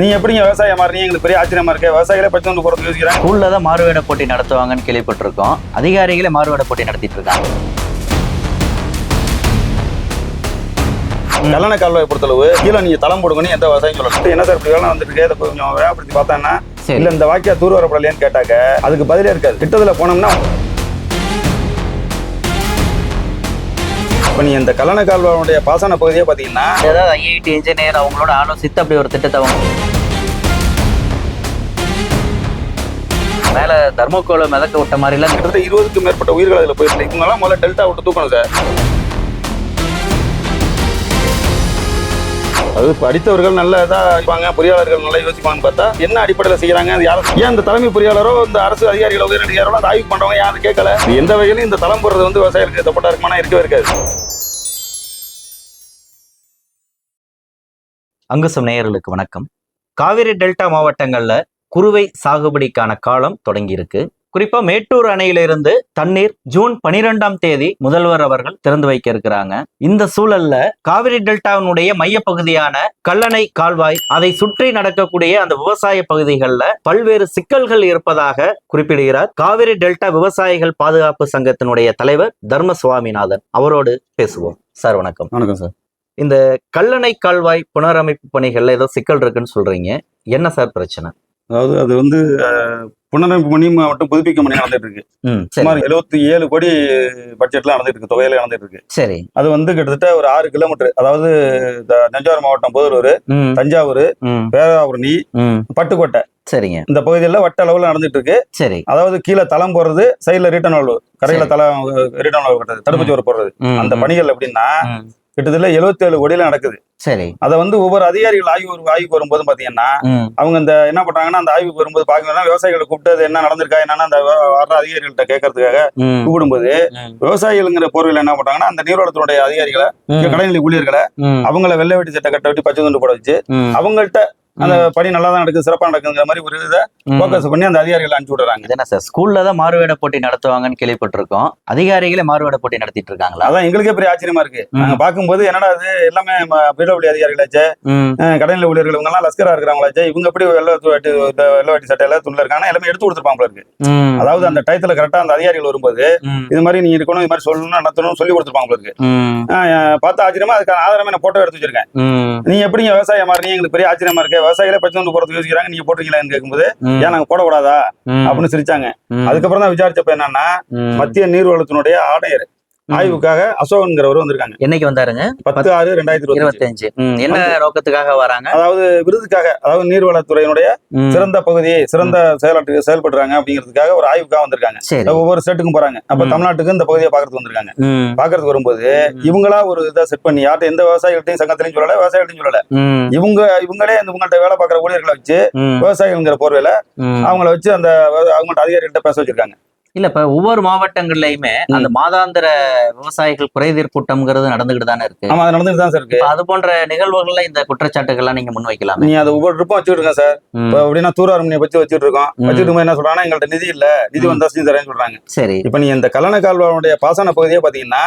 நீங்க எப்படிங்க விவசாயம் மாறீங்க? எங்களுக்கு பெரிய ஆச்சரியமா இருக்கு. விவசாயிகளே பற்றி வந்து போறது யோசிக்கிறாங்க. ஸ்கூல்ல தான் மாறுவேட போட்டி நடத்துவாங்கன்னு கேள்விப்பட்டிருக்கோம். அதிகாரிகளே மாறுவேட போட்டி நடத்திட்டு இருக்காங்க. கல்லணை கால்வாய் பொறுத்தளவு கீழே நீங்க தளம் போடுங்கன்னு எந்த விவசாயம் சொல்லலாம். என்ன சார் இப்படி வேலை வந்துட்டு இருக்கு, இதை கொஞ்சம் வேகப்படுத்தி பார்த்தாங்கன்னா இல்ல இந்த வாக்கியா தூர் வரப்படலையான்னு கேட்டாக்க அதுக்கு பதிலே இருக்காது. திட்டத்துல போனோம்னா இப்ப நீ இந்த கல்லணை கால்வாயுடைய பாசன பகுதியே பாத்தீங்கன்னா ஏதாவது ஐஐடி இன்ஜினியர் அவங்களோட ஆலோசித்து அப்படி ஒரு திட்டத்தை மேல தர்மோகோலை மிதக்க விட்ட மாதிரி எல்லாம் கிட்டத்தட்ட 20க்கும் மேற்பட்ட உயிர்கள் அதுல போயிருக்கு. இவங்க எல்லாம் முதல்ல டெல்டா விட்டு தூக்கணும் சார். அது படித்தவர்கள் நல்ல இதா இருப்பாங்க, பொறியாளர்கள் நல்லா யோசிப்பாங்கன்னு பார்த்தா என்ன அடிப்படையில் செய்யறாங்க, அது யாரும் ஏன் இந்த தலைமை பொறியாளரோ இந்த அரசு அதிகாரிகளோ உயரதிகாரிகளோ அந்த ஆய்வு பண்றவங்க யாரும் கேட்கல. எந்த வகையிலும் இந்த தளம் போடுறது வந்து விவசாயிகளுக்கு தப்பட்டா இருக்குமானா இருக்கவே இருக்காது. அங்குசம் நேயர்களுக்கு வணக்கம். காவிரி டெல்டா மாவட்டங்கள்ல குறுவை சாகுபடிக்கான காலம் தொடங்கி இருக்கு. குறிப்பா மேட்டூர் அணையிலிருந்து தண்ணீர் ஜூன் 12ஆம் தேதி முதல்வர் அவர்கள் திறந்து வைக்க இருக்கிறாங்க. இந்த சூழல்ல காவிரி டெல்டாவினுடைய மைய பகுதியான கல்லணை கால்வாய் அதை சுற்றி நடக்கக்கூடிய அந்த விவசாய பகுதிகளில் பல்வேறு சிக்கல்கள் இருப்பதாக குறிப்பிடுகிறார் காவிரி டெல்டா விவசாயிகள் பாதுகாப்பு சங்கத்தினுடைய தலைவர் தர்ம சுவாமிநாதன். அவரோடு பேசுவோம். சார் வணக்கம். வணக்கம் சார். இந்த கல்லணை கால்வாய் புனரமைப்பு பணிகள்ல ஏதோ சிக்கல் இருக்குன்னு சொல்றீங்க, என்ன சார் பிரச்சனை? அதாவது அது வந்து புனரமைப்பு பணி மட்டும் புதுப்பிக்க பணி நடந்துட்டு இருக்கு. சுமார் 77 கோடி பட்ஜெட்ல நடந்துட்டு இருக்கு, தொகையில நடந்துட்டு இருக்கு. சரி. அது வந்து கிட்டத்தட்ட ஒரு 6 கிலோமீட்டர், அதாவது தஞ்சாவூர் மாவட்டம் போதூர், தஞ்சாவூர், பேராவூரணி, பட்டுக்கோட்டை, சரிங்க, இந்த பகுதியில் வட்ட அளவுல நடந்துட்டு இருக்கு. சரி. அதாவது கீழே தளம் போடுறது, சைட்ல ரிட்டர்ன் வால்வு, கரையில தளம் ரிட்டர்ன் வால்வு கட்டுறது, தடுப்பு சுவர் போடுறது, அந்த பணிகள் எப்படின்னா கிட்டத்தட்ட 77 கோடியில நடக்குது. சரி. அதை வந்து ஒவ்வொரு அதிகாரிகள் ஆய்வுக்கு வரும்போது பாத்தீங்கன்னா அவங்க இந்த என்ன பண்றாங்கன்னா அந்த ஆய்வுக்கு வரும்போது பாத்தீங்கன்னா விவசாயிகளை கூப்பிட்டு என்ன நடந்திருக்கா என்னன்னா அந்த வர்ற அதிகாரிகள்கிட்ட கேட்கறதுக்காக கூப்பிடும்போது விவசாயிகள்ங்கிற போர்வையில என்ன பண்றாங்கன்னா அந்த நீர்வளத்தினுடைய அதிகாரிகளை, கடைநிலை ஊழியர்களை அவங்கள வெள்ளை வெட்டி சட்டை கட்ட வெட்டி பச்சை துண்டு போட வச்சு அவங்கள்ட்ட அந்த பணி நல்லா தான் நடக்குது, சிறப்பா நடக்குங்கிற மாதிரி ஒரு இதை போக்கஸ் பண்ணி அந்த அதிகாரிகளை அனுப்பிச்சு விடுறாங்க. என்ன சார் ஸ்கூல்ல தான் மாறுவேட போட்டி நடத்துவாங்கன்னு கேள்விப்பட்டிருக்கோம். அதிகாரிகளே மாறுவேட போட்டி நடத்திட்டு இருக்காங்களா? அதான் எங்களுக்கே பெரிய ஆச்சரியமா இருக்கு. நாங்க பார்க்கும்போது என்னடா அது எல்லாமே பிடபிள்யூ அதிகாரிகளாச்சே, கடைநிலை ஊழியர்கள் இவங்க எல்லாம் லஸ்கரா இருக்கிறவங்களாச்சே, இவங்க எப்படி வெள்ளை வெட்டி சட்டையில துணில இருக்காங்க எல்லாமே எடுத்து கொடுத்துருப்பாங்க இருக்கு. அதாவது அந்த டயத்துல கரெக்டா அந்த அதிகாரிகள் வரும்போது இது மாதிரி நீ இருக்கணும், இது மாதிரி சொல்லணும் நடத்தணும் சொல்லி கொடுத்துருப்பாங்க இருக்கு. பார்த்தா ஆச்சரியமா அதுக்கான ஆதாரமே நான் போட்டோ எடுத்து வச்சிருக்கேன். நீ எப்படி விவசாயம் மாறீங்க? எங்களுக்கு பெரிய ஆச்சரியமா இருக்கு. விவசாயிகளே பற்றி வந்து போறதுக்கு யோசிக்கிறாங்க, நீங்க போட்டிருக்கீங்களான்னு கேட்கும்போது ஏன் நாங்க போடக்கூடாதா அப்படின்னு சிரிச்சாங்க. அதுக்கப்புறம் தான் விசாரிச்சப்ப என்னன்னா மத்திய நீர்வளத்தினுடைய ஆணையர் ஆய்வுக்காக அசோகன்கிறவர் வந்திருக்காங்க. என்னைக்கு வந்தாருங்க? 10/6/2025. என்ன நோக்கத்துக்காக வராங்க? அதாவது விருதுக்காக, அதாவது நீர்வளத்துறையினுடைய சிறந்த பகுதி, சிறந்த செயல்படுறாங்க அப்படிங்கிறதுக்காக ஒரு ஆய்வுக்காக வந்திருக்காங்க. ஒவ்வொரு ஸ்டேட்டுக்கும் போறாங்க. அப்ப தமிழ்நாட்டுக்கு இந்த பகுதியை பாக்குறதுக்கு வந்திருக்காங்க. பாக்குறதுக்கு வரும்போது இவங்களா ஒரு இதை செட் பண்ணி யார்ட்ட எந்த விவசாயிகள்ட்டையும் சங்கத்திலையும் சொல்லல, விவசாயிகள்ட்டையும் சொல்லல, இவங்களே உங்கள்ட்ட வேலை பார்க்குற ஊழியர்களை வச்சு விவசாயிகள்ங்கிற போர்வையில அவங்கள வச்சு அந்த அவங்கள்ட்ட அதிகாரிகள்ட்ட பேச வச்சிருக்காங்க. இல்ல இப்ப ஒவ்வொரு மாவட்டங்கள்லயுமே அந்த மாதாந்திர விவசாயிகள் குறைதீர் கூட்டம்ங்கிறது நடந்துகிட்டு தானே இருக்கு. ஆமா, அது நடந்துட்டு தான் சார் இருக்கு. அது போன்ற நிகழ்வுகள்ல இந்த குற்றச்சாட்டுகள்லாம் நீங்க முன்வைக்கலாம். நீ அதை ஒவ்வொரு ட்ரிப்பும் வச்சுட்டு இருக்கேன் சார். இப்போ எப்படின்னா தூராரமணியை பத்தி வச்சுட்டு இருக்கோம். வச்சுட்டு என்ன சொல்றாங்கன்னா எங்கள்ட்ட நிதி இல்ல, நிதி வந்தா செஞ்சு தரேன்னு சொல்றாங்க. சரி. இப்ப நீ இந்த கல்லணை கால்வாயுடைய பாசன பகுதியே பாத்தீங்கன்னா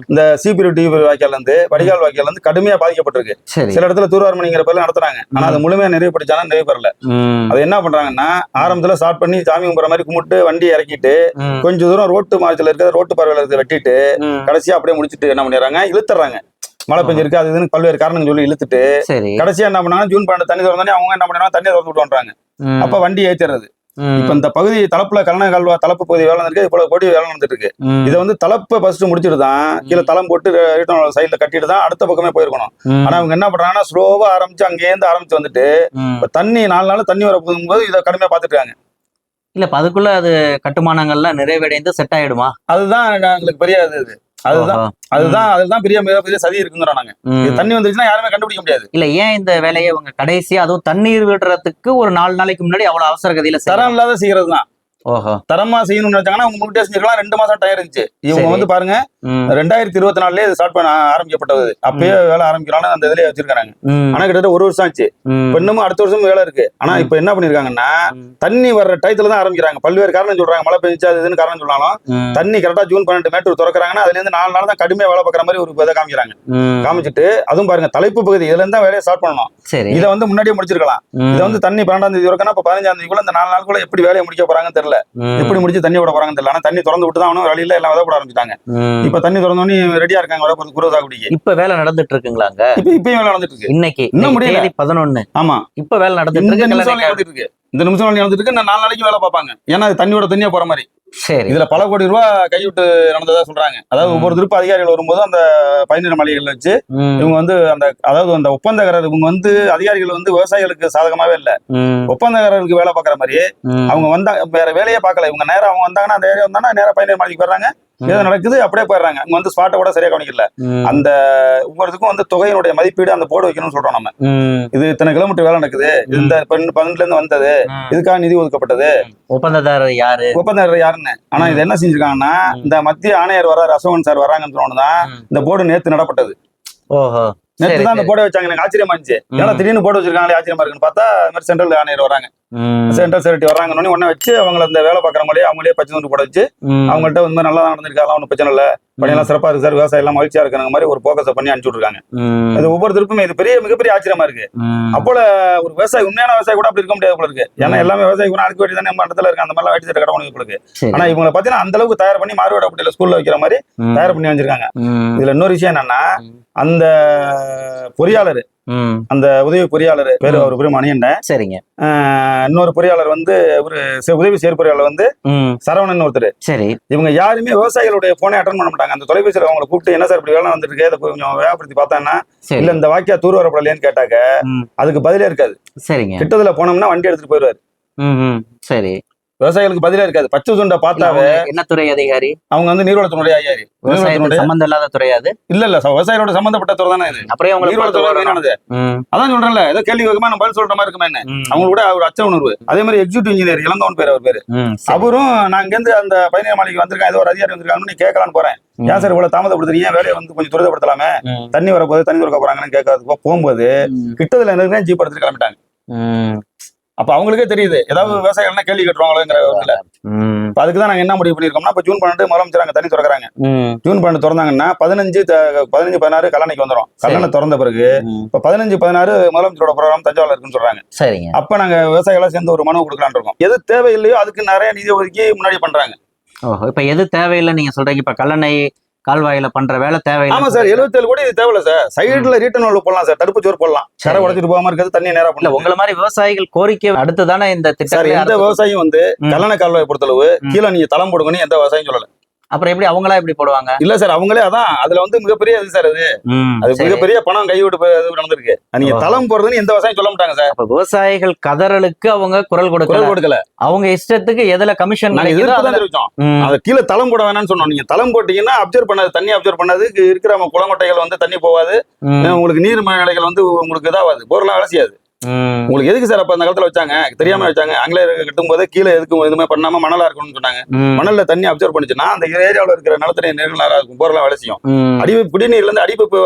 இந்த சிபிடி வாய்க்கால் இருந்து வடிகால் வாய்க்கால் இருந்து கடுமையா பாதிக்கப்பட்டிருக்கு. சில இடத்துல தூராரமணிங்கிற பேர்ல நடத்துறாங்க. ஆனா அது முழுமையா நிறைவு படிச்சாலும் நிறைவு பெறல. அது என்ன பண்றாங்கன்னா ஆரம்பத்துல ஸ்டார்ட் பண்ணி சாமி கும்பிட்ற மாதிரி கும்பிட்டு வண்டி இறக்கிட்டு கொஞ்சம் தூரம் ரோட்டு மார்ச்சில் இருக்கிற ரோட்டு பார்வையில இருக்கிறத வெட்டிட்டு கடைசியா அப்படியே முடிச்சுட்டு என்ன பண்ணிடுறாங்க, இழுத்துறாங்க. மழை பெஞ்சிருக்கு அது இதுன்னு பல்வேறு காரணங்கள் சொல்லி இழுத்துட்டு கடைசியா என்ன பண்ணாங்க, ஜூன் 12 தண்ணி திறந்தோடனே அவங்க என்ன பண்ணுறாங்க, தண்ணி திறந்து விட்டு வர்றாங்க. அப்ப வண்டி ஏற்றிடுறது. இப்ப இந்த பகுதி தளப்புல கல்லணை கால்வா தளப்பு பகுதி வேலை இருக்கு, இவ்வளவு கோடி வேலை நடந்துட்டு இருக்கு. இதை வந்து தளப்பை ஃபர்ஸ்ட் முடிச்சுட்டு தான் கீழே தளம் போட்டு ரிட்டர்ன் சைட்ல கட்டிட்டு தான் அடுத்த பக்கமே போயிருக்கணும். ஆனா அவங்க என்ன பண்றாங்கன்னா ஸ்லோவா ஆரம்பிச்சு அங்கேருந்து ஆரம்பிச்சு வந்துட்டு தண்ணி 4 நாள் தண்ணி வர போகும்போது இதை கடுமையா பாத்துட்டு இருக்காங்க. இல்ல அதுக்குள்ள அது கட்டுமானங்கள்லாம் நிறைவடைந்து செட் ஆயிடுமா? அதுதான் எங்களுக்கு பெரிய அதுதான் பெரிய சதி இருக்குங்கிறாங்க. தண்ணி வந்துருச்சுன்னா யாருமே கண்டுபிடிக்க முடியாது. இல்ல ஏன் இந்த வேலையை அவங்க கடைசியா அதுவும் தண்ணீர் விடுறதுக்கு ஒரு 4 நாளைக்கு முன்னாடி அவ்வளவு அவசர கதியில தரம் இல்லாத செய்யறது தான். ஓஹோ. தரமா செய்யணும்னு நினைச்சாங்கன்னா அவங்க முன்கிட்டே செஞ்சிருக்கலாம். 2 மாசம் டைம் இருந்துச்சு. இவங்க வந்து பாருங்க 2024 இது ஸ்டார்ட் பண்ண ஆரம்பிக்கப்பட்டது. அப்பயே வேலை ஆரம்பிக்கிறாங்க அந்த இதுலயே வச்சிருக்காங்க. ஆனா கிட்டத்தட்ட 1 வருஷம் ஆச்சு. இன்னமும் அடுத்த வருஷம் வேலை இருக்கு. ஆனா இப்ப என்ன பண்ணிருக்காங்கன்னா தண்ணி வர்ற டயத்துல தான் ஆரம்பிக்கிறாங்க. பல்வேறு காரணம் சொல்றாங்க. மழை பெஞ்சா அதுன்னு காரணம் சொன்னாலும் தண்ணி கரெக்டா ஜூன் 12 மேட்டூர் திறக்கிறாங்கன்னா அதுல இருந்து 4 நாள் தான் கடுமையா வேலை பார்க்குற மாதிரி ஒரு இதை காமிக்கிறாங்க. காமிச்சிட்டு அதுவும் பாருங்க தலைப்பு பகுதி இதுல இருந்தா வேலையை ஸ்டார்ட் பண்ணணும். இதை வந்து முன்னாடியே முடிச்சிருக்கலாம். இதை வந்து தண்ணி 12ஆம் தேதி திறக்கணும். இப்ப 15ஆம் தேதிக்குள்ள இந்த 4 நாளுக்குள்ள எப்படி வேலையை முடிக்க போறாங்கன்னு தெரியல. எப்படி முடிச்சு தண்ணி விட போறாங்கன்னு தெரியல. ஆனா தண்ணி திறந்து விட்டு தான் அவனும் வழியில எல்லாம் விதை போட ஆரம்பிச்சிட்டாங்க. இப்ப தண்ணி திறந்தோடனே ரெடியா இருக்காங்க வர குருவை சாகுபடிக்கு. இப்ப வேலை நடந்துட்டு இருக்குங்களாங்க? இப்பயும் வேலை நடந்துட்டு இருக்கு. இன்னைக்கு இன்னும் முடியல. 11. ஆமா இப்ப வேலை நடந்துட்டு இருக்கு. இந்த நிமிஷம் நடந்துட்டு இருக்கு. 4 நாளைக்கு வேலை பார்ப்பாங்க. ஏன்னா தண்ணியோட தண்ணியா போற மாதிரி. சரி. இதுல பல கோடி ரூபாய் கைவிட்டு நடந்ததா சொல்றாங்க. அதாவது ஒவ்வொரு திருப்ப அதிகாரிகள் வரும்போது அந்த 17 மாளிகைகள் வச்சு இவங்க வந்து அந்த ஒப்பந்தக்காரர் இவங்க வந்து அதிகாரிகள் வந்து விவசாயிகளுக்கு சாதகமாவே இல்ல. ஒப்பந்தக்காரருக்கு வேலை பார்க்குற மாதிரி அவங்க வந்தா வேற வேலையே பார்க்கல. இவங்க நேரம் அவங்க வந்தாங்கன்னா அந்த ஏரியா வந்தாங்கன்னா நேரம் 17 மாளிகைக்கு போயிடுறாங்க. ஏதோ நடக்குது அப்படியே போயிடுறாங்க. அங்க வந்து ஸ்பாட்டை கூட சரியா கவனிக்கல. அந்த ஒவ்வொருத்துக்கும் வந்து தொகையினுடைய மதிப்பீடு அந்த போர்டு வைக்கணும்னு சொல்றோம் நம்ம. இது இத்தனை கிலோமீட்டர் வேலை நடக்குது. இந்த 12 இருந்து வந்தது. இதுக்காக நிதி ஒதுக்கப்பட்டது. ஒப்பந்ததாரர் யாருன்னு. ஆனா இது என்ன செஞ்சிருக்காங்கன்னா இந்த மத்திய ஆணையர் வர்றாரு அசோகன் சார் வர்றாங்கன்னு சொன்னோம்தான் இந்த போர்டு நேத்து நடப்பட்டது. ஓஹோ. நேற்று தான் அந்த போர்டை வச்சாங்க. எனக்கு ஆச்சரியமா இருந்துச்சு. ஏன்னா திடீர்னு போர்டு வச்சிருக்காங்களே ஆச்சரியமா இருக்குன்னு பார்த்தா இந்த மாதிரி சென்ட்ரல் ஆணையர் வராங்க. சென்ட்ரல் செக்ரட்டரி வர்றாங்கன்னு உடனே வச்சு அவங்களை அந்த வேலை பார்க்குறவங்களே அவங்களே பச்சை துண்டு போட வச்சு அவங்கள்ட்ட இந்த மாதிரி நல்லா நடந்திருக்காங்க. ஒன்றும் பிரச்சனை இல்லை. பணியெல்லாம் சிறப்பா இருக்கு சார். விவசாயம் எல்லாம் மகிழ்ச்சியா இருக்கிற மாதிரி ஒரு போக்கஸை பண்ணி அனுப்பிச்சு விட்டுருக்காங்க. இது ஒவ்வொருத்தருக்குமே இது மிகப்பெரிய ஆச்சரியமா இருக்கு. அப்போல ஒரு விவசாயி உண்மையான விவசாயி கூட அப்படி இருக்க முடியாது போல இருக்கு. ஏன்னா எல்லாமே விவசாயி கூட அனுப்பி வேண்டி தானே நம்ம இடத்துல இருக்கு. அந்த மாதிரிலாம் வெட்டி தர கடவுளுக்கு போல இருக்கு. ஆனா இவங்களை பார்த்தீங்கன்னா அந்த அளவுக்கு தயார் பண்ணி மாறுவேட பட்டியல ஸ்கூல்ல வைக்கிற மாதிரி தயார் பண்ணி வச்சிருக்காங்க. இதுல இன்னொரு விஷயம் என்னன்னா அந்த பொறியாளர் அந்த உதவி பொறியாளர் பேரு அவர் பேரு மணியண்ட. சரிங்க. இன்னொரு பொறியாளர் வந்து ஒரு உதவி செயற்பொறியாளர் வந்து சரவணன் ஒருத்தர். சரி. இவங்க யாருமே விவசாயிகளுடைய போனே அட்டன் பண்ண மாட்டாங்க. அந்த தொலைபேசியில் அவங்களை கூப்பிட்டு என்ன சார் இப்படி வேலை வந்துருக்கு அதை கொஞ்சம் வேகப்படுத்தி பார்த்தாங்கன்னா இல்ல இந்த வாக்கியா தூர் வரப்படலையான்னு கேட்டாக்க அதுக்கு பதிலே இருக்காது. சரிங்க. கிட்டத்துல போனோம்னா வண்டி எடுத்துட்டு போயிடுவாரு. சரி. விவசாயிகளுக்கு பதிலே இருக்காது. பச்சை துண்டை பார்த்தாவே என்ன துறை அதிகாரி? அவங்க வந்து நீர்வளத்துறைய அதிகாரி. சம்பந்தம் இல்லாத துறை அது இல்ல விவசாயியோட சம்பந்தப்பட்ட துறை தானே இது. அப்படியே நீர்வளத்துறை அதான் சொல்றேன்ல. ஏதோ கேள்வி வைக்கமா நம்ம பதில் சொல்ற மாதிரி இருக்குமே என்ன அவங்களோட ஒரு அச்ச உணர்வு. அதே மாதிரி எக்ஸிக்யூட்டிவ் இன்ஜினியர் இளங்கவன் பேர் அவர் பேரு. அவரும் நான் இங்க இருந்து அந்த 17 மாளிகைக்கு வந்திருக்கேன். ஏதோ ஒரு அதிகாரி வந்திருக்காங்கன்னு கேட்கலான்னு போறேன். ஏன் சார் இவ்வளவு தாமதப்படுத்துறீங்க? வேலையை வந்து கொஞ்சம் துரிதப்படுத்தலாமே. தண்ணி வரப்போது தண்ணி துறக்க போறாங்கன்னு கேட்காது போகும்போது கிட்டத்துல என்ன ஜீப் எடுத்துட்டு கிளம்பிட்டாங்க. அப்ப அவங்களுக்கே தெரியுது ஏதாவது விவசாயிகள் கேள்வி கேட்டுருவாங்களோங்கிற. அதுக்குதான் நாங்க என்ன முடிவு பண்ணிருக்கோம்னா இப்ப ஜூன் 12 முதலமைச்சர் அங்க தண்ணி திறக்கிறாங்க. ஜூன் 12 திறந்தாங்கன்னா 15-16 கல்லணைக்கு வந்துடும். கல்லணை திறந்த பிறகு இப்ப 15-16 முதலமைச்சரோட ப்ரோக்ராம் தஞ்சாவூர்ல இருக்குன்னு சொல்றாங்க. சரிங்க. அப்ப நாங்க விவசாயிகளா சேர்ந்து ஒரு மனு கொடுக்கலான்னு இருக்கோம். எது தேவையில்லையோ அதுக்கு நிறைய நிதி ஒதுக்கி முன்னாடி பண்றாங்க. ஓஹோ. இப்ப எது தேவையில்லை நீங்க சொல்றீங்க? இப்ப கல்லணை கால்வாயில பண்ற வேலை தேவையில்லை. ஆமா சார். 77 கோடி இது தேவையில்ல சார். சைடுல ரீட்டன் வால் போடலாம் சார். தடுப்பு சோறு போடலாம். கரை உடைச்சிட்டு போகாம இருக்கிறது தண்ணி நேரா பண்ணல. உங்களை மாதிரி விவசாயிகள் கோரிக்கை அடுத்துதானே இந்த திட்டம். எந்த விவசாயியும் வந்து கல்லணை கால்வாயை பொறுத்தளவு கீழே நீங்க தளம் போடுங்கன்னு எந்த விவசாயம் சொல்லல. அப்புறம் எப்படி அவங்களா எப்படி போடுவாங்க? இல்ல சார் அவங்களே அதான் அதுல வந்து மிகப்பெரிய இது சார். அது மிகப்பெரிய பணம் கைவிட்டு நடந்திருக்கு. நீங்க தளம் போடுறதுன்னு எந்த விவசாயம் சொல்ல மாட்டாங்க சார். அப்ப விவசாயிகள் கதறலுக்கு அவங்க குரல் கொடுக்கல. அவங்க இஷ்டத்துக்கு எதுல கமிஷன் தெரிவிச்சோம். அது கீழே தளம் போட வேணாம்னு சொன்னோம். நீங்க தளம் போட்டீங்கன்னா அப்சர்வ் பண்ணாது. தண்ணி அப்சர்வ் பண்ணாது. இருக்கிற குளங்கொட்டைகள் வந்து தண்ணி போவாது. உங்களுக்கு நீர் நிலைகள் வந்து உங்களுக்கு இதாவாது. போர்லாம் வேலை செய்யாது. உங்களுக்கு எதுக்கு சார் அப்ப அந்த காலத்துல வச்சாங்க? தெரியாம வச்சாங்க. ஆங்கிலேயர் கட்டும் போது கீழே எதுக்கு எதுவுமே பண்ணாம மணலா இருக்கணும்னு சொன்னாங்க. மணல்ல தண்ணி அப்சர்வ் பண்ணிச்சுன்னா அந்த ஏரியாவில் இருக்கிற நிலத்தடி நீர் நல்லா இருக்கும். போரெல்லாம் வேலை செய்யும். அடிப்பு குடிநீர்ல இருந்து அடிப்பு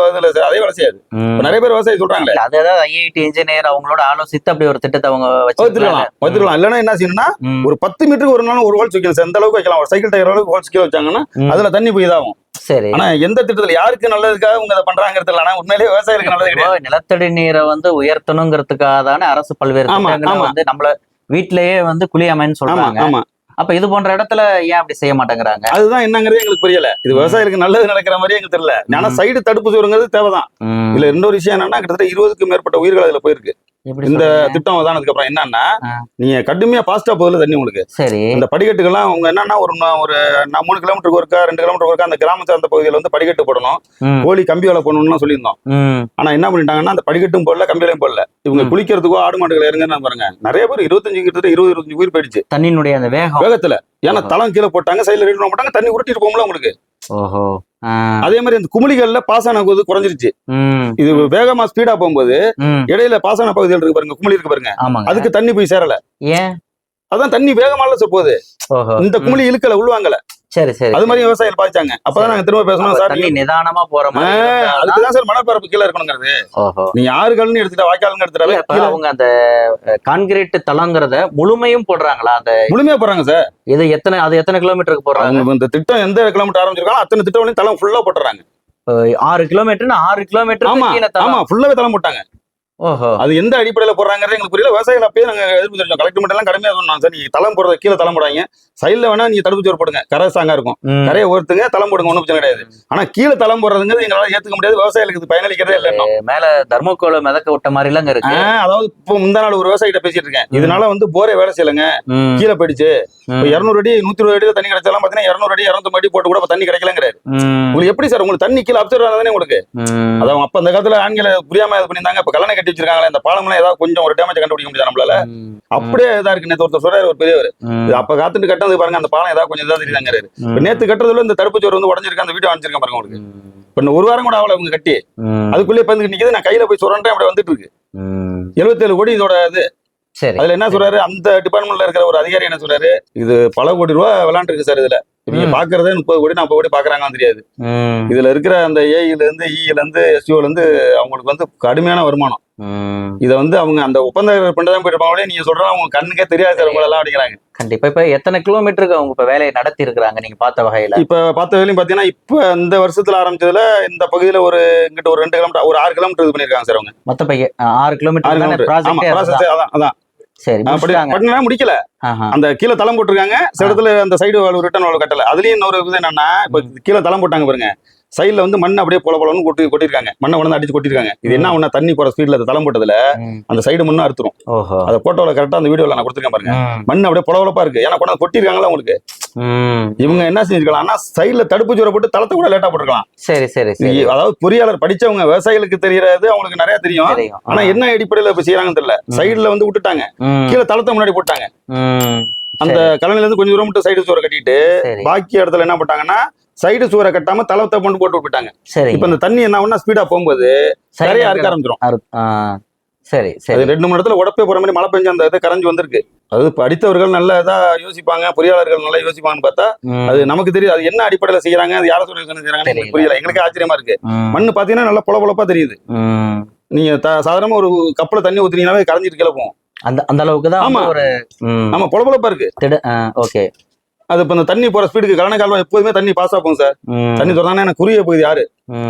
அதே வேலை செய்யாது. நிறைய பேர் விவசாயி சொல்றாங்களே. அதாவது ஐஐடி இன்ஜினியர் அவங்களோட ஆலோசித்து அப்படி ஒரு திட்டத்தை அவங்க வச்சுக்கலாம். இல்லன்னா என்ன செய்யணும்னா ஒரு 10 மீட்டருக்கு ஒரு நாள் ஒரு ஹோல்ஸ் வைக்கலாம். அந்த அளவுக்கு வைக்கலாம். ஒரு சைக்கிள் டயர் அளவுக்கு ஹோல்ஸ் கீழே வச்சாங்கன்னா அதுல தண்ணி போய் இதாகும். சரி. ஆனா எந்த திட்டத்துல யாருக்கு நல்லதுக்காக அவங்க அதை பண்றாங்கிறது இல்ல. ஆனா உண்மையிலேயே விவசாயிகளுக்கு நல்லது கிடையாது. நிலத்தடி நீரை வந்து உயர்த்தணுங்கிறதுக்காக தானே அரசு பல்வேறு வந்து நம்மள வீட்டிலேயே வந்து குழி அமைன்னு சொல்றாங்க. ஆமா. அப்ப இது போன்ற இடத்துல ஏன் அப்படி செய்ய மாட்டேங்கிறாங்க? அதுதான் என்னங்கிறது எங்களுக்கு புரியல. இது விவசாயிகளுக்கு நல்லது நடக்கிற மாதிரி எங்களுக்கு தெரியல. ஆனா சைடு தடுப்பு சுவருங்கிறது தேவைதான். இல்ல இன்னொரு விஷயம் என்னன்னா கிட்டத்தட்ட 20க்கும் மேற்பட்ட உயிர்கள் அதுல போயிருக்கு. இந்த திட்டம் வந்ததுக்கு அப்புறம் என்னன்னா நீங்க கடுமையா பாஸ்டா போகுதுல தண்ணி உங்களுக்கு. சரி. இந்த படிக்கட்டுகள்லாம் அவங்க என்னன்னா ஒரு 3 கிலோமீட்டருக்கு ஒருக்கா 2 கிலோமீட்டருக்கு ஒருக்கா அந்த கிராம சார்ந்த பகுதியில வந்து படிக்கட்டு போடணும். கோழி கம்பி வேலை போடணும்னு சொல்லியிருந்தோம். ஆனா என்ன பண்ணிட்டாங்கன்னா அந்த படிக்கட்டும் போடல கம்பியிலையும் போடல. இவங்க குளிக்கிறதுக்கோ ஆடு மாடுகள் இறங்குன்னு பாருங்க நிறைய பேர் 20-25 உயிர் போயிடுச்சு தண்ணியினுடைய அந்த வேகத்துல. ஏன்னா தளம் கீழே போட்டாங்க. சைடுல ரீட் போட்டாங்க. தண்ணி உருட்டிட்டு போகும்ல உங்களுக்கு. ஓஹோ. அதே மாதிரி அந்த குமிழிகள்ல பாசன போது குறைஞ்சிருச்சு. இது வேகமா ஸ்பீடா போகும்போது இடையில பாசன பகுதிகள் இருக்கு பாருங்க. குமிழி இருக்கு பாருங்க. அதுக்கு தண்ணி போய் சேரல. ஏன்? அதான் தண்ணி வேகமால சார் போகுது. இந்த குமிழி இழுக்கல உள்வாங்கல. சரி சரி. அது மாதிரி விவசாயிகள் பாதிச்சாங்க. அப்பதான் நாங்க திரும்ப பேசணும் சார், தண்ணி நிதானமா போற மாதிரி. அதுக்குதான் சார் மணற்பரப்பு கீழே இருக்கணுங்கிறது. நீங்க ஆறுகள்னு எடுத்துட்டா, வாய்க்கால்னு எடுத்துட்டா, அவங்க அந்த கான்கிரீட் தளங்கிறத முழுமையும் போடுறாங்களா? அந்த முழுமையா போடுறாங்க சார். இது எத்தனை கிலோமீட்டருக்கு போடுறாங்க? இந்த திட்டம் எந்த கிலோமீட்டர் ஆரம்பிச்சிருக்காங்க அத்தனை திட்டம் தளம் ஃபுல்லா போட்டுறாங்க. 6 கிலோமீட்டர் 6 கிலோமீட்டர். ஆமா ஃபுல்லாவே தளம் போட்டாங்க. அது எந்த அடிப்படையில போடுறாங்கிறது எங்களுக்கு புரியல. விவசாயிகள் அப்பயே நாங்க எதிர்ப்பு தெரிவிச்சோம். கலெக்டர் மட்டும் எல்லாம் கடுமையா சொன்னோம் சார், நீங்க தளம் போடுறது கீழே தளம் போடாங்க, சைட்ல வேணா நீங்க தடுப்பு சோறு போடுங்க, கரை சாங்கா இருக்கும், கரையை ஒருத்துங்க தளம் போடுங்க, ஒண்ணும் பிரச்சனை கிடையாது. ஆனா கீழே தளம் போடுறதுங்கிறது எங்களால ஏத்துக்க முடியாது. விவசாயிகளுக்கு இது பயனளிக்கிறதே இல்லை. மேல தர்மக்கோளை மிதக்க விட்ட மாதிரி எல்லாம் இருக்கு. அதாவது இப்போ முந்தா நாள் ஒரு விவசாயிட்ட பேசிட்டு இருக்கேன், இதனால போரே வேலை செய்யலங்க, கீழே போயிடுச்சு. 200 அடி 120 அடி தண்ணி கிடைச்சாலும் பாத்தீங்கன்னா 200 அடி 250 அடி போட்டு கூட தண்ணி கிடைக்கலங்கிறாரு. உங்களுக்கு எப்படி சார் உங்களுக்கு தண்ணி கீழே அப்சர்வ் ஆனதானே உங்களுக்கு? அதான் அப்ப அந்த காலத்துல ஆண்களை புரியாம இது பண்ணிருந்தாங்க. இப்ப கல்லணை கட்டி வச்சிருக்காங்களே, இந்த பாலம் ஏதாவது கொஞ்சம் ஒரு டேமேஜ் கண்டுபிடிக்க முடியாது நம்மளால. அப்படியே இதா இருக்கு. நேத்து ஒருத்தர் சொல்றாரு, ஒரு பெரியவர், அப்ப காத்துட்டு கட்டது பாருங்க, அந்த பாலம் ஏதாவது கொஞ்சம் இதா தெரியுதாங்க. நேத்து கட்டுறதுல இந்த தடுப்பு சோறு உடஞ்சிருக்கு, அந்த வீட்டை அனுப்பிச்சிருக்கேன் பாருங்க உங்களுக்கு. இப்ப ஒரு வாரம் கூட ஆகல அவங்க கட்டி, அதுக்குள்ளே வந்து நிக்குது. நான் கையில போய் சொல்றேன், அப்படி வந்துட்டு இருக்கு. 77 கோடி இதோட இது. அதுல என்ன சொல்றாரு, அந்த டிபார்ட்மெண்ட்ல இருக்கிற ஒரு அதிகாரி என்ன சொல்றாரு, இது பல கோடி ரூபாய் விளையாண்டு இருக்கு சார். இதுல நீங்க பாக்குறதே 30 கோடி 40 கோடி பாக்குறாங்கன்னு தெரியாது. இதுல இருக்கிற அந்த ஏஇல இருந்து இல இருந்து எஸ்டிஓல இருந்து அவங்களுக்கு கடுமையான வருமானம். இத அவங்க அந்த ஒப்பந்த பண்ணதான் போயிட்டு இருப்பாங்களே, நீங்க சொல்றா அவங்க கண்ணுக்கே தெரியாது சார் உங்களெல்லாம் அப்படிங்கிறாங்க. கண்டிப்பா. இப்ப எத்தனை கிலோமீட்டருக்கு அவங்க இப்ப வேலையை நடத்தி இருக்கிறாங்க நீங்க பார்த்த வகையில? இப்ப பார்த்த வேலையும் பாத்தீங்கன்னா, இப்ப இந்த வருஷத்துல ஆரம்பிச்சதுல இந்த பகுதியில ஒரு இங்கிட்ட ஒரு 2 கிலோமீட்டர், ஒரு 6 கிலோமீட்டர் இது பண்ணிருக்காங்க சார் அவங்க. மொத்த 6 கிலோமீட்டர். அதான் சரி, பட்டினா முடிக்கல. அந்த கீழே தளம் போட்டிருக்காங்க, சில இடத்துல அந்த சைடு ரிட்டர்ன் கட்டல. அதுலயும் இன்னொரு இது என்னன்னா, இப்ப கீழே தளம் போட்டாங்க பாருங்க, சைட்ல மண் அப்படியே பொலன்னு கொட்டிருக்காங்க, மண்ணை உடனே அடிச்சு கொட்டிருக்காங்க. இது என்ன ஒண்ணு, தண்ணி போற ஸ்பீட்ல தளம் போட்டதுல அந்த சைடு மண்ணு அறுத்துரும். அந்த போட்டோல கரெக்டா அந்த வீடியோல நான் கொடுத்துருக்கேன் பாருங்க, மண் அப்படியே பொலப்பா இருக்கு. ஏன்னா கொண்டாந்து கொட்டிருக்காங்களா உங்களுக்கு. இவங்க என்ன செஞ்சிருக்கலாம், ஆனா சைட்ல தடுப்பு சோறை போட்டு தளத்தை கூட லேட்டா போட்டுருக்கலாம். சரி சரி. அதாவது பொறியாளர் படிச்சவங்க, விவசாயிகளுக்கு தெரியறது அவங்களுக்கு நிறைய தெரியும். ஆனா என்ன அடிப்படையில இப்ப செய்யறாங்கன்னு தெரியல. சைடுல விட்டுட்டாங்க, கீழே தளத்தை முன்னாடி போட்டாங்க. அந்த கலனில இருந்து கொஞ்சம் தூரம் மட்டும் சைடு சோறை கட்டிட்டு பாக்கி இடத்துல என்ன போட்டாங்கன்னா சைடு சூரை கட்டாம தளத்தை போட்டு விட்டாங்க. இப்ப இந்த தண்ணி என்ன ஒண்ணா ஸ்பீடா போகும்போது சரியா அறுக்க ஆரம்பிச்சிடும். சரி சரி. 2 மணி நேரத்துல உடப்பே போற மாதிரி மழை பெஞ்சு அந்த இது கரைஞ்சு வந்திருக்கு. அது படித்தவர்கள் நல்ல இதா யோசிப்பாங்க, பொறியாளர்கள் நல்லா யோசிப்பாங்கன்னு பார்த்தா அது நமக்கு தெரியுது. அது என்ன அடிப்படையில செய்யறாங்க, அது யார சொல்லி செய்யறாங்கன்னு புரியல. எங்களுக்கு ஆச்சரியமா இருக்கு. மண்ணு பாத்தீங்கன்னா நல்லா பொலப்பா தெரியுது. நீங்க சாதாரணமா ஒரு கப்பல தண்ணி ஊத்துனீங்கன்னாவே கரைஞ்சிட்டு கிளப்போம். அந்த அளவுக்கு தான். ஆமா ஆமா பொலப்பா இருக்கு. ஓகே. அது இப்ப இந்த தண்ணி போற ஸ்பீடுக்கு கலன கால்வாய் எப்போதுமே தண்ணி பாஸ் ஆகும் சார். தண்ணி தொடர்ந்தானே எனக்கு குறுகிய போகுது யாரு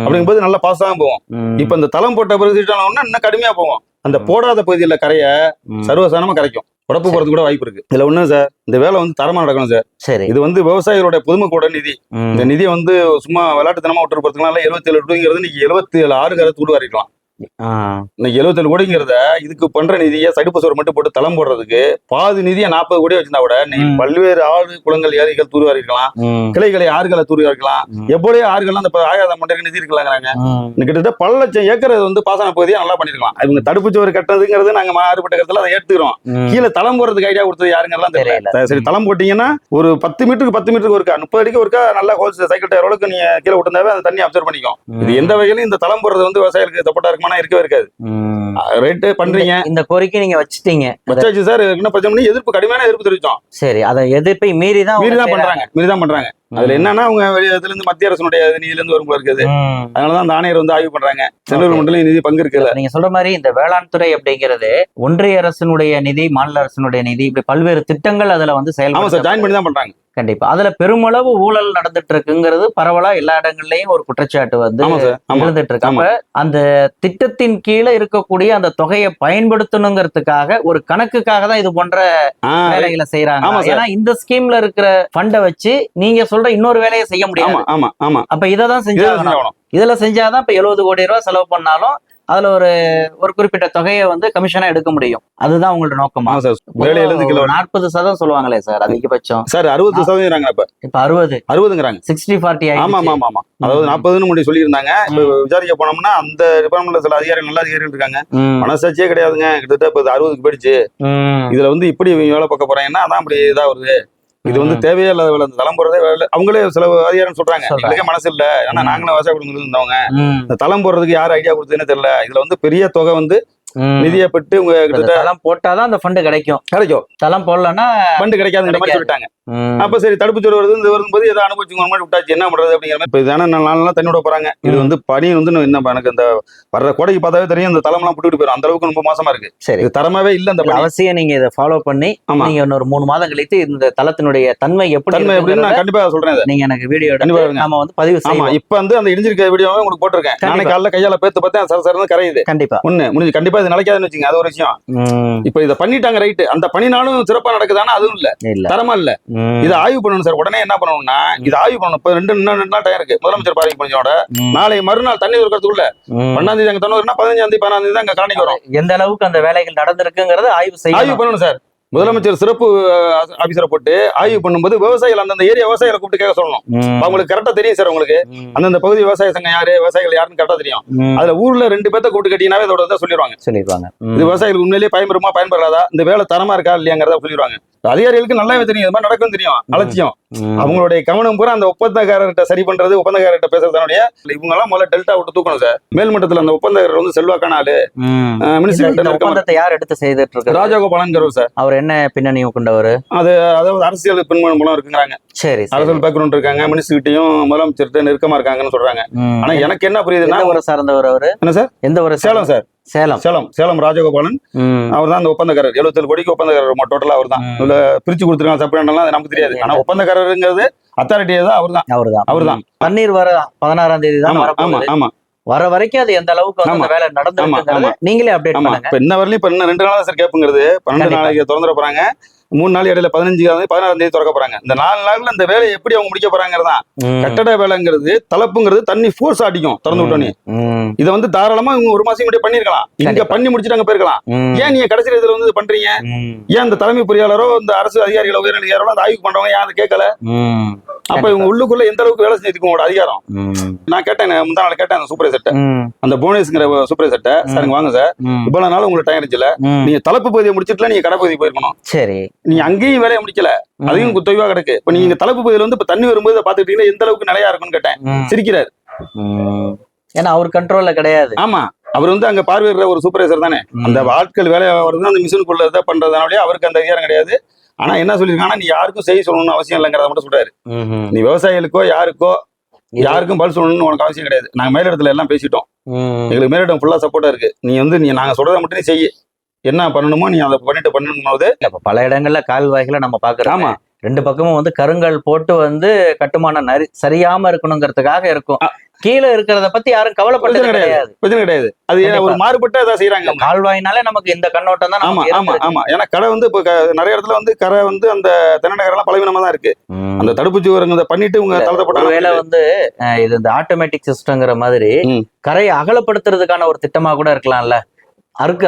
அப்படிங்கும்போது நல்லா பாஸ் தான் போவோம். இப்ப இந்த தளம் போட்ட பிறகு இன்னும் கடுமையா போவோம். அந்த போடாத பகுதியில கரைய சர்வசாதாரணமா கரைக்கும், உடப்பு போறது கூட வாய்ப்பு இருக்கு. இதுல ஒண்ணு சார், இந்த வேலை தரமா நடக்கணும் சார். சரி, இது விவசாயிகளுடைய பொதுமக்களோட நிதி. இந்த நிதியை சும்மா விளையாட்டுத்தனமா விட்டு போறதுக்குனால 77 கோடிங்கிறது இன்னைக்கு 77 ஆறு கரை தூடு வரைக்கலாம். இன்னைக்கு 77 கோடிங்கிறத இதுக்கு பண்ற நிதியை சடுப்பு சோறு மட்டும் போட்டு தளம் போடுறதுக்கு பாதி நிதியை 40 கோடி வச்சிருந்தா கூட பல்வேறு ஆறு குளங்கள் ஏரிகள் தூர்வா இருக்கலாம், கிளைகளை ஆறுகளை தூர்வா இருக்கலாம், எப்படியே ஆறுகள்லாம் அந்த ஆயிரம் மண்டல நிதி இருக்கலாங்கிறாங்க. கிட்டத்தட்ட பல லட்சம் ஏக்கர் பாசன பகுதியா நல்லா பண்ணிருக்கலாம். இவங்க தடுப்பு சோறு கட்டுறதுங்கிறது நாங்க மாறுபட்ட கருத்துல அதை ஏற்றுக்கிறோம். கீழே தளம் போறதுக்கு ஐடியா கொடுத்தது யாருங்கெல்லாம் தெரியல. சரி, தளம் போட்டீங்கன்னா ஒரு 10 மீட்டருக்கு 10 மீட்டருக்கு ஒருக்கா 30 அடிக்கு ஒருக்கா நல்லா ஹோல்ஸ் சைக்கிள் டயர் அளவுக்கு நீங்க கீழே விட்டுருந்தாவே அந்த தண்ணி அப்சர்வ் பண்ணிக்கும். இது எந்த வகையிலும் இந்த தளம் போறது விவசாயிகளுக்கு சப்போர்ட்டா இருக்குமா? இருக்கவே இருக்காது. ரேட் பண்றீங்க, இந்த கோரிக்கை நீங்க வச்சுட்டீங்க, வச்சாச்சு சார். என்ன பிரச்சனை, எதிர்ப்பு கடுமையான எதிர்ப்பு தெரிவிச்சோம். சரி, அதை எதிர்ப்பை மீறிதான் பண்றாங்க. அதுல என்னன்னா அவங்க இதுல இருந்து மத்திய அரசுடைய நிதியில இருந்து வரும் இருக்குது. அதனாலதான் அந்த ஆணையர் ஆய்வு பண்றாங்க. சென்ட்ரல் கவர்மெண்ட்ல நிதி பங்கு இருக்குல்ல. நீங்க சொல்ற மாதிரி இந்த வேளாண் துறை அப்படிங்கிறது ஒன்றிய அரசினுடைய நிதி, மாநில அரசினுடைய நிதி, இப்படி பல்வேறு திட்டங்கள் அதுல செயல்படுத்த ஜாயின் பண்ணி தான் பண்றாங்க. கண்டிப்பா அதுல பெருமளவு ஊழல் நடந்துட்டு இருக்குங்கிறது பரவலா எல்லா இடங்கள்லயும் ஒரு குற்றச்சாட்டு இருந்துட்டு இருக்கு. அப்ப அந்த திட்டத்தின் கீழே இருக்கக்கூடிய அந்த தொகையை பயன்படுத்தணுங்கிறதுக்காக ஒரு கணக்குக்காக தான் இது போன்ற வேலைகளை செய்யறாங்க. ஏன்னா இந்த ஸ்கீம்ல இருக்கிற ஃபண்டை வச்சு நீங்க சொல்ற இன்னொரு வேலையை செய்ய முடியாது. அப்ப இதான் செஞ்சாகணும். இதுல செஞ்சாதான் இப்ப 70 கோடி ரூபாய் செலவு பண்ணாலும் அதுல ஒரு குறிப்பிட்ட தொகையை கமிஷனா எடுக்க முடியும். அதுதான் உங்களோட நோக்கமா? 40% சொல்லுவாங்களே சார் அதிகபட்சம். சார் 60% இப்ப 60ங்கிறாங்க. 60-40. ஆமா. அதாவது 40ன்னு முன்னாடி சொல்லியிருந்தாங்க. இப்ப விசாரிக்க போனோம்னா அந்த டிபார்ட்மெண்ட்ல சில அதிகாரிகள் நல்ல அதிகாரிகள் இருக்காங்க, மனசாட்சியே கிடையாதுங்க. கிட்டத்தட்ட இப்ப 60க்கு போயிடுச்சு. இதுல இப்படி வேலை பார்க்க போறாங்கன்னா அதான் அப்படி இதா வருது. இது தேவையே இல்லாத தளம் போறதே அவங்களே சில அதிகாரம் சொல்றாங்க, எங்களுக்கே மனசு இல்ல, ஏன்னா நாங்களும் விவசாய குடும்பத்துல இருந்தவங்க, இந்த தளம் போடுறதுக்கு யார் ஐடியா கொடுத்ததுன்னு தெரியல. இதுல பெரிய தொகை நிதியை பெற்று உங்க கிட்ட தளம் போட்டாதான் அந்த ஃபண்ட் கிடைக்கும். தளம் போடலன்னா ஃபண்ட் கிடைக்காதுங்கிற மாதிரி சொல்லிட்டாங்க. அப்ப சரி தடுப்பு சுவர் வருது இந்த வரும்போது ஏதோ அனுபவிச்சுங்க மாதிரி விட்டாச்சு, என்ன பண்றது அப்படிங்கிற மாதிரி. இப்ப இதான 4 நாள் தண்ணி விட போறாங்க. இது வந்து பனி வந்து என்ன எனக்கு இந்த வர்ற கோடைக்கு பார்த்தாவே தெரியும், இந்த தளம் எல்லாம் புட்டுட்டு போயிடும், அந்த அளவுக்கு ரொம்ப மோசமா இருக்கு. சரி, இது தரமாவே இல்ல. அந்த அவசியம் நீங்க இதை ஃபாலோ பண்ணி நீங்க இன்னொரு 3 மாதம் கழித்து இந்த தளத்தினுடைய தன்மை எப்படின்னு நான் கண்டிப்பா சொல்றேன். நீங்க எனக்கு வீடியோ நாம வந்து பதிவு செய்வோம். இப்ப வந்து அந்த இடிஞ்சிருக்க வீடியோவை உங்களுக்கு போட்டிருக்கேன். நாளைக்கு காலைல கையால பேத்து பார்த்தேன், சரசரன்னு கரையுது. கண்டிப்பா ஒண்ணு முடிஞ்சு, கண்டிப்பா இது நிலைக்காதுன்னு வச்சுங்க, அது ஒரு விஷயம். இப்ப இதை பண்ணிட்டாங்க ரைட்டு, அந்த பணினாலும் சிறப்பா நடக்குதானா அதுவும் இல்ல, தரமா இல்ல. இதை ஆய்வு பண்ணணும் சார். உடனே என்ன பண்ணணும்னா இதை ஆய்வு பண்ணணும். இப்ப 2 நாள் டைம் இருக்கு. முதலமைச்சர் பார்வை பண்ணோட நாளை மறுநாள் தண்ணி இருக்கிறதுக்குள்ள 1ஆம் தேதி அங்க தண்ணி 15ஆம் தேதி 16ஆம் தேதி தான் அங்க காணிக்கு வரும். எந்த அளவுக்கு அந்த வேலைகள் நடந்திருக்குங்கிறத ஆய்வு பண்ணணும் சார். முதலமைச்சர் சிறப்பு ஆபீசரை போட்டு ஆய்வு பண்ணும்போது விவசாயிகள் அந்தந்த ஏரியா விவசாயிகளை கூப்பிட்டு கேட்க சொல்லணும். அவங்களுக்கு கரெக்டா தெரியும் சார். உங்களுக்கு அந்தந்த பகுதி விவசாய சங்கம் யாரு, விவசாயிகள் யாருன்னு கரெக்டா தெரியும். அதுல ஊர்ல 2 பேர்த்த கூப்பிட்டு கேட்டீங்கன்னா இதோட தான் சொல்லிடுவாங்க. இது விவசாயிகளுக்கு உண்மையிலேயே பயன்பெறுமா பயன்பெறாதா, இந்த வேலை தரமா இருக்கா இல்லையாங்கிறத சொல்லிடுவாங்க. அதிகாரிகளுக்கு நல்லாவே தெரியும் இது மாதிரி நடக்கும் தெரியும். அலட்சியம். அவங்களுடைய கவனம் பூரா அந்த ஒப்பந்தக்காரர்கிட்ட சரி பண்றது, ஒப்பந்தக்காரர்கிட்ட பேசுறதுனுடைய இவங்க எல்லாம் முதல்ல டெல்டா விட்டு தூக்கணும் சார். மேல்மட்டத்துல அந்த ஒப்பந்தக்காரர் வந்து செல்வாக்கான ஆளு. ஒப்பந்தத்தை யார் எடுத்து செய்துட்டு இருக்கு? ராஜகோபாலன் சார். அவர் என்ன பின்னணி கொண்டவர்? அதாவது அரசியல் பின்புலம் மூலம் இருக்குறாங்க. சரி, அரசியல் பேக்ரவுண்ட் இருக்காங்க. மினிஸ்டர்கிட்டையும் முதலமைச்சர்கிட்ட நெருக்கமா இருக்காங்கன்னு சொல்றாங்க. ஆனா எனக்கு என்ன புரியுதுன்னா ஒரு சார்ந்தவர் அவரு. என்ன சார்? எந்த ஒரு? சேலம் சார். சேலம் ராஜகோபாலன் அவர் தான் அந்த ஒப்பந்தக்காரர். 77 கோடிக்கு ஒப்பந்தக்காரர் டோட்டலா அவர் தான். பிரிச்சு கொடுத்துருக்காங்க சப்ளைலாம் நமக்கு தெரியாது. ஆனா ஒப்பந்தக்காரருங்கிறது அத்தாரிட்டியே தான் அவர் தான். தண்ணீர் வர 16ஆம் தேதி தான். ஆமா, வர வரைக்கும் அது எந்த அளவுக்கு வந்து வேலை நடந்து நீங்களே அப்டேட் பண்ணுங்க. இப்ப இன்ன வரலையும் இப்ப இன்னும் 2 நாள் சார் கேப்புங்கிறது. 12 நாளைக்கு திறந்துட போறாங்க. 3 நாள் இடையில 16ஆம் தேதி திறக்க போறாங்க. இந்த 4 நாள்ல இந்த வேலையை எப்படி அவங்க முடிக்க போறாங்கிறதா. கட்டட வேலைங்கிறது தலப்புங்கிறது தண்ணி ஃபோர்ஸ் அடிக்கும் திறந்து விட்டோன்னே. இதை வந்து தாராளமா இவங்க 1 மாசம் முன்னாடி பண்ணிருக்கலாம். இங்க பண்ணி முடிச்சுட்டு அங்க போயிருக்கலாம். ஏன் நீங்க கடைசி இதுல வந்து பண்றீங்க? ஏன் இந்த தலைமை பொறியாளரோ இந்த அரசு அதிகாரிகளோ உயரதிகாரிகளோ அந்த ஆய்வு பண்றவங்க ஏன் அதை கேட்கல? அப்ப இவங்க உள்ளுக்குள்ள எந்த அளவுக்கு வேலை செஞ்சிருக்கு உங்களோட அதிகாரம்? நான் கேட்டேன், முந்தா நாள் கேட்டேன் அந்த சூப்பர்வைசர்ட்ட, அந்த புவனேஸ்ங்கிற சூப்பர்வைசர்ட்ட, சார் வாங்க சார், இவ்வளவு நாள் உங்களுக்கு டைம் இருந்துச்சுல, நீங்க தலைப்பு பகுதியை முடிச்சிட்டுல நீங்க கடை பகுதி போயிருக்கணும். சரி, நீ அங்கேயும் வேலையை முடிக்கல, அதையும் தொய்வா கிடக்கு. இப்ப நீங்க தலைப்பு பகுதியில வந்து இப்ப தண்ணி வரும்போது பாத்துக்கிட்டீங்கன்னா எந்த அளவுக்கு நிலையா இருக்குன்னு கேட்டேன். சிரிக்கிறாரு. ஏன்னா அவர் கண்ட்ரோல்ல கிடையாது. ஆமா, அவர் வந்து அங்க பார்வையிடுற ஒரு சூப்பர்வைசர் தானே. அந்த ஆட்கள் வேலையை வருது அந்த மிஷினுக்குள்ள இதை பண்றதுனாலே அவருக்கு அந்த அதிகாரம் கிடையாது. ஆனா என்ன சொல்லிருக்காங்கன்னா, நீ யாருக்கும் செய்ய சொல்லணும்னு அவசியம் இல்லைங்கிறத மட்டும் சொல்றாரு. நீ விவசாயிகளுக்கோ யாருக்கும் பதில் சொல்லணும்னு உனக்கு அவசியம் கிடையாது. நாங்க மேலிடத்துல எல்லாம் பேசிட்டோம். எங்களுக்கு மேலிடம் ஃபுல்லா சப்போர்ட்டா இருக்கு. நீ வந்து நாங்க சொல்றதை மட்டும் நீ செய்ய, என்ன பண்ணணுமோ நீ அதை பண்ணணும் போது. பல இடங்கள்ல கால்வாய்களை நம்ம பாக்குறோம். ஆமா, 2 பக்கமும் வந்து கருங்கல் போட்டு வந்து கட்டுமானம் சரியாம இருக்கணுங்கிறதுக்காக இருக்கும். கீழே இருக்கிறத பத்தி யாரும் கவலைப்பட்டது கிடையாது. அது ஒரு மாறுபட்ட இதை செய்யறாங்க. கால்வாயினாலே நமக்கு இந்த கண்ணோட்டம் தான். ஆமா, ஏன்னா கடை வந்து இப்ப நிறைய இடத்துல வந்து கரை வந்து அந்த தென்னநகர் எல்லாம் பலவீனமா தான் இருக்கு. அந்த தடுப்பு சுவருங்க பண்ணிட்டு உங்க தளத்தை போட்ட வேலை வந்து இது இந்த ஆட்டோமேட்டிக் சிஸ்டம்ங்கிற மாதிரி கரையை அகலப்படுத்துறதுக்கான ஒரு திட்டமா கூட இருக்கலாம்ல.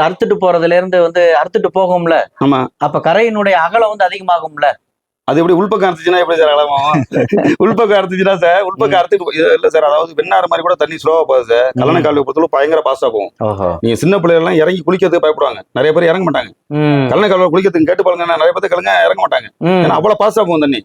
அறுத்துட்டு போறதுல இருந்து வந்து அறுத்துட்டு போகும்ல. ஆமா, அப்ப கரையினுடைய அகலம் வந்து அதிகமாகும்ல. அது எப்படி உள்பக்கம் அறுத்துச்சுன்னா எப்படி சார் அகலமாகும்? உள்பக்கம் அறுத்துச்சுன்னா சார், உள்பக்கம் அறுத்துட்டு இல்ல சார், அதாவது வெண்ணாறு மாதிரி கூட தண்ணி ஸ்லோவா போகுது சார். கல்லணை கால்வாய் பொறுத்தளவு பயங்கர பாஸ்டா போகும். நீங்க சின்ன பிள்ளைகள் எல்லாம் இறங்கி குளிக்கிறதுக்கு பயப்படுவாங்க. நிறைய பேர் இறங்க மாட்டாங்க. கல்லணை கால்வாய் குளிக்கிறதுக்கு கேட்டு பாருங்க, நிறைய பேர் கலங்க இறங்க மாட்டாங்க. ஏன்னா அவ்வளவு பாஸ்டா போகும் தண்ணி.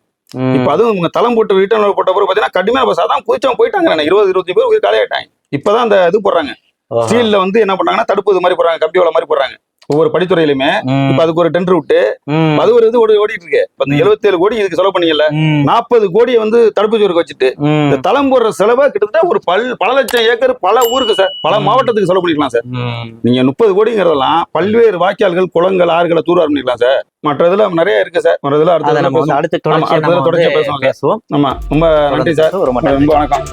இப்ப அதுவும் உங்க தளம் போட்டு ரிட்டர்ன் போட்ட பிறகு பாத்தீங்கன்னா கடுமையான பாஸ். அதான் குதிச்சவங்க போயிட்டாங்க. 20-25 பேர் காலியாயிட்டாங்க. இப்பதான் அந்த இது போடுறாங்க. ஸ்டீல்ல வந்து என்ன பண்ணாங்கன்னா தடுப்பு இது மாதிரி போடுறாங்க, கம்பி வலை மாதிரி போடுறாங்க ஒவ்வொரு படித்துறையிலுமே. இப்ப அதுக்கு ஒரு டெண்டர் விட்டு அது ஒரு இது ஓடிட்டு இருக்கு. 77 கோடி இதுக்கு செலவு பண்ணீங்கல்ல, 40 கோடியை வந்து தடுப்பு சுவருக்கு வச்சுட்டு இந்த தளம் போடுற செலவை கிட்டத்தட்ட ஒரு பல லட்சம் ஏக்கர் பல ஊருக்கு சார், பல மாவட்டத்துக்கு செலவு பண்ணிக்கலாம் சார். நீங்க 30 கோடிங்கிறதெல்லாம் பல்வேறு வாய்க்கால்கள், குளங்கள், ஆறுகளை தூர்வார பண்ணிக்கலாம் சார். மற்ற இதுல நிறைய இருக்கு சார். மற்ற இதுல அடுத்த தொடர்ச்சியா பேசுவோம். ஆமா, ரொம்ப நன்றி சார். ரொம்ப வணக்கம்.